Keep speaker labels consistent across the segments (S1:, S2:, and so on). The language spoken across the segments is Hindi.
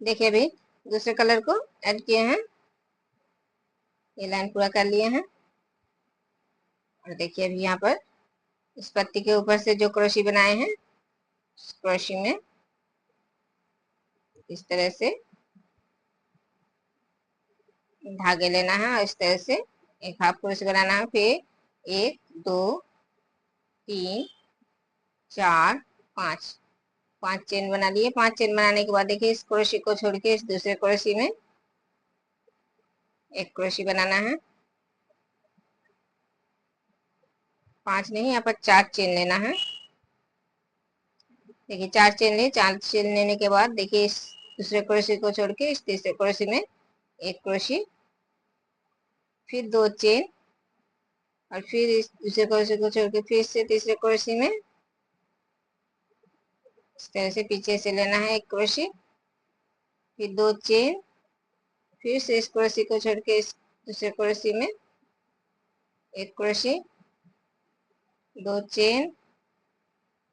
S1: देखिए अभी दूसरे कलर को ऐड किए हैं, ये लाइन पूरा कर लिए हैं। और देखिए अभी यहाँ पर इस पत्ती के ऊपर से जो क्रोशी बनाए हैं, उस क्रोशी में इस तरह से धागे लेना है और इस तरह से एक हाफ क्रोशी बनाना है। फिर 1 2 3 4 5 5 चेन बना लिए। 5 चेन बनाने के बाद देखिए इस क्रोशी को छोड़ के इस दूसरे क्रोशी में एक क्रोशी बनाना है। 5 नहीं, यहाँ पर 4 चेन लेना है। देखिए 4 चेन ले, 4 चेन लेने के बाद देखिए इस दूसरे क्रोशी को छोड़ के इस तीसरे क्रोशी में एक क्रोशी, फिर 2 चेन और फिर इस दूसरे क्रोशी को छोड़ के फिर से तीसरे क्रोशी में इस तरह से पीछे से लेना है एक क्रोशी, फिर 2 चेन, फिर से इस क्रोशी को छोड़ के इस दूसरे क्रोशी में एक क्रोशी, 2 चेन,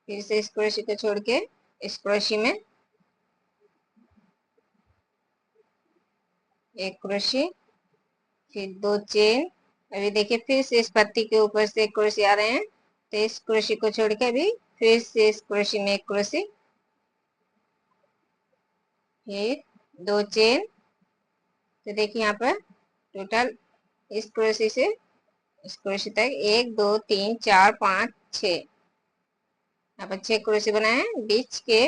S1: फिर से इस क्रोशी को छोड़ के इस क्रोशी में एक क्रोशी, फिर 2 चेन। अभी देखिए फिर से इस पत्ती के ऊपर से एक क्रोशी आ रहे हैं, तो इस क्रोशी को छोड़ के अभी फिर से इस क्रोशी में एक क्रोशी, फिर 2 चेन। तो देखिए यहाँ पर टोटल इस क्रोशी से इस क्रोशी तक 1 2 3 4 5 6, यहाँ पर 6 क्रोशी बनाए हैं। बीच के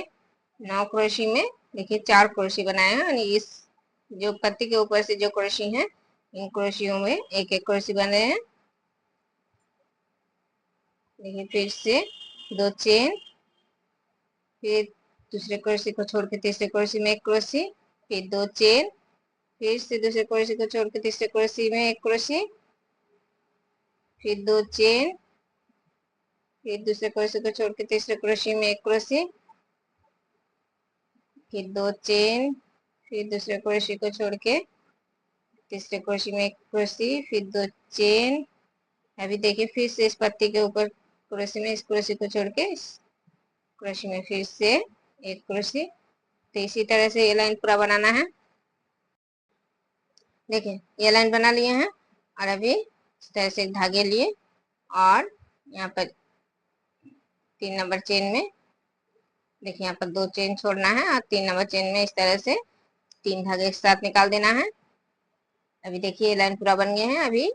S1: 9 क्रोशी में देखिए 4 क्रोशी बनाए हैं और इस जो पत्ती के ऊपर से जो क्रोशी है, इन क्रोशियों में एक एक क्रोशी बने हैं। देखिए फिर से 2 चेन, फिर दूसरे क्रोशी को छोड़ के तीसरे क्रोशी में एक क्रोशी, फिर 2 चेन, फिर से दूसरे क्रोशी को छोड़ के तीसरे क्रोशी में एक क्रोशी, फिर 2 चेन, फिर दूसरे क्रोशी को छोड़ के तीसरे क्रोशी में एक क्रोशी, फिर 2 चेन, फिर दूसरे क्रोशी को छोड़ के तीसरे क्रोशी में एक क्रोशी, फिर 2 चेन। अभी देखिए फिर से इस पत्ती के ऊपर क्रोशी में इस क्रोशी को छोड़ के इस क्रोशी में फिर से एक क्रोशी। तो इसी तरह से ये लाइन पूरा बनाना है। देखिए ये लाइन बना लिए हैं और अभी इस तरह से धागे लिए और यहाँ पर 3 नंबर चेन में देखिए यहाँ पर 2 चेन छोड़ना है और 3 नंबर चेन में इस तरह से 3 धागे एक साथ निकाल देना है। अभी देखिए ये लाइन पूरा बन गया है। अभी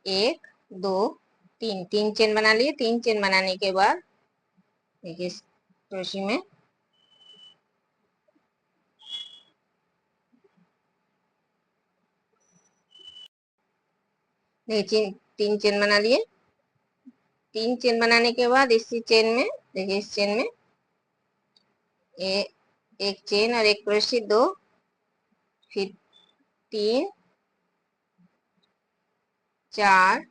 S1: 1 2 3 3 चेन बना लिए। 3 चेन बनाने के बाद देखिए इस क्रोशी में देखिए 3 चेन बना लिए। 3 चेन बनाने के बाद इसी चेन में देखिए इस चेन में एक चेन और एक क्रोशी, 2, फिर 3 4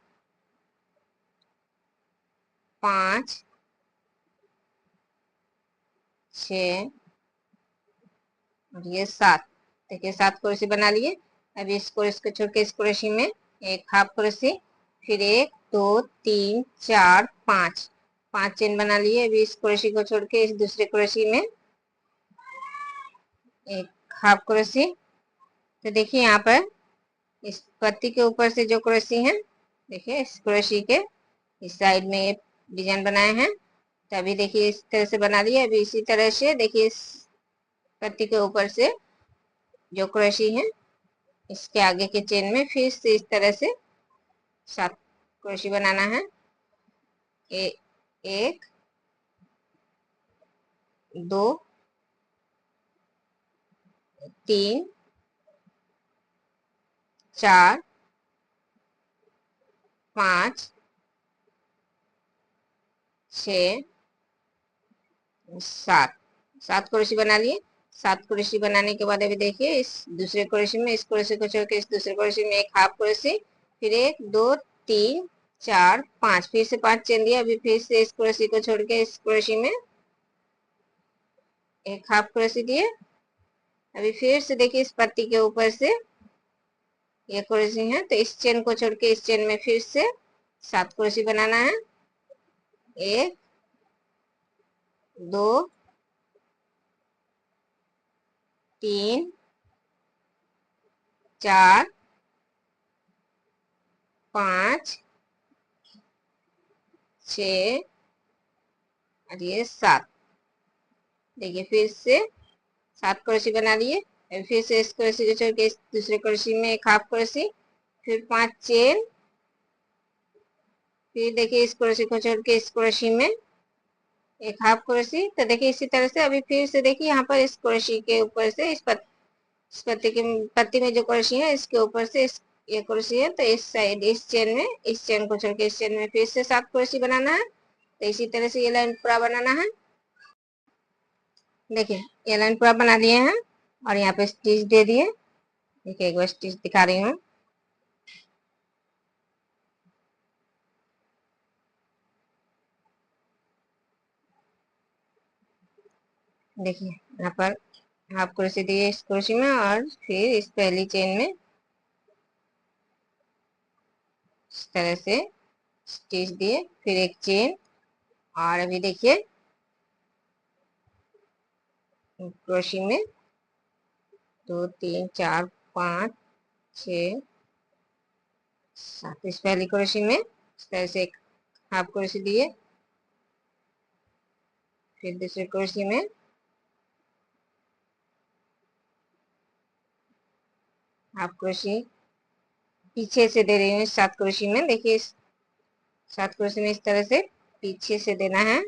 S1: 5 6 और ये 7। देखिए 7 क्रोशी बना लिए। अभी इसको इसको छोड़ के इस क्रोशी में एक हाफ क्रोशी, फिर 1 2 3 4 5 5 चेन बना लिए। अभी इस क्रोशी को छोड़ के इस दूसरे क्रोशी में एक हाफ क्रोशी। तो देखिए यहाँ पर इस पत्ती के ऊपर से जो क्रोशी है, देखिए इस क्रोशी के इस साइड में ये डिजाइन बनाए हैं। तो अभी देखिए इस तरह से बना लिए। अभी इसी तरह से देखिए इस पत्ती के ऊपर से जो क्रोशी है, इसके आगे के चेन में फिर से इस तरह से 7 क्रोशी बनाना है। 1 2 3 4 5 6 7 7 क्रोशी बना लिए। 7 क्रोशी बनाने के बाद अभी देखिए इस दूसरे क्रोशी में इस क्रोशी को छोड़ के इस दूसरे क्रोशी में एक हाफ क्रोशी, फिर 1 2 3 4 5 फिर से 5 चेन दिया। अभी फिर से इस क्रोशी को छोड़ के इस क्रोशी में एक हाफ क्रोशी दिए। अभी फिर से देखिए इस पत्ती के ऊपर से ये क्रोशी है, तो इस चेन को छोड़ के इस चेन में फिर से 7 क्रोशी बनाना है। 1 2 3 4 5 6 और ये 7। देखिए फिर से 7 क्रोशे बना लिए। फिर से इस क्रोशे को छोड़ के इस दूसरे क्रोशे में एक हाफ क्रोशे, फिर 5 चेन, फिर देखिए इस क्रोशे को छोड़ के इस क्रोशे में एक हाफ क्रोशे। तो देखिए इसी तरह से अभी फिर से देखिए यहाँ पर इस क्रोशे के ऊपर से इस पत्ती में जो क्रोशे है इसके ऊपर से इस ये क्रोशे है, तो इस साइड इस चेन में, इस चेन को छोड़ के इस चेन में फिर से 7 क्रोशे बनाना है। तो इसी तरह से ये लाइन पूरा बनाना है। देखिए ये लाइन पूरा बना लिए हैं और यहाँ पे स्टिच दे दिए। देखिए एक बार स्टिच दिखा रही हूँ। देखिए यहाँ पर हाफ क्रोशे दिए इस क्रोशे में और फिर इस पहली चेन में इस तरह से स्टिच दिए, फिर एक चेन। और अभी देखिए क्रोशे में 2 3 4 5 6 7 इस पहली क्रोशे में इस तरह से एक हाफ क्रोशे दिए, फिर दूसरे क्रोशे में हाफ क्रोशे पीछे से दे रही हूँ। 7 क्रोशे में देखिए इस 7 क्रोशे में इस तरह से पीछे से देना है।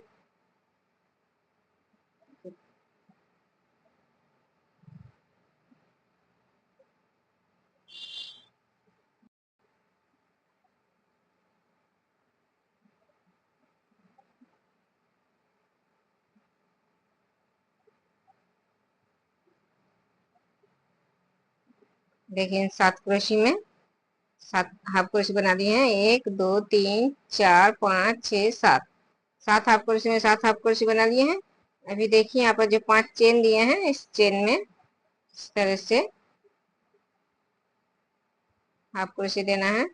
S1: देखिए 7 क्रोशे में 7 हाफ क्रोशे बना दिए हैं। 1 2 3 4 5 6 7 7 हाफ क्रोशे में 7 हाफ क्रोशे बना लिए हैं। अभी देखिए यहाँ पर जो 5 चेन दिए हैं इस चेन में इस तरह से हाफ क्रोशे देना है।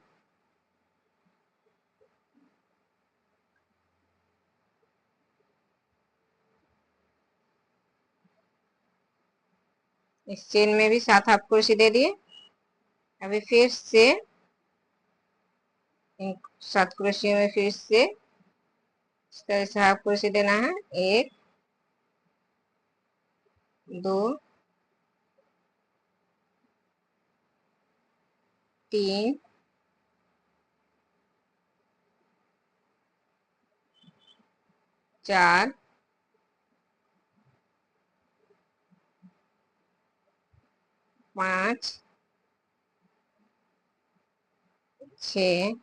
S1: इस चेन में भी 7 हाफ क्रोशे दे दिए। अभी फिर से 7 क्रोशे में फिर से इस तरह से हाफ क्रोशे देना है। 1 2 3 4 5 6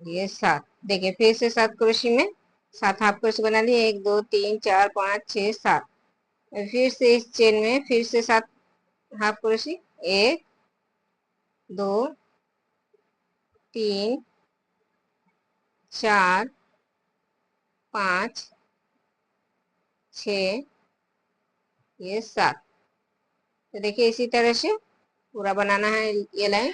S1: ये 7। देखिए फिर से 7 क्रोशे में 7 हाफ क्रोशे बना लिए। 1 2 3 4 5 6 7। फिर से इस चेन में फिर से 7 हाफ क्रोशे। 1 2 3 4 5 6 ये 7। तो देखिए इसी तरह से पूरा बनाना है ये लाइन।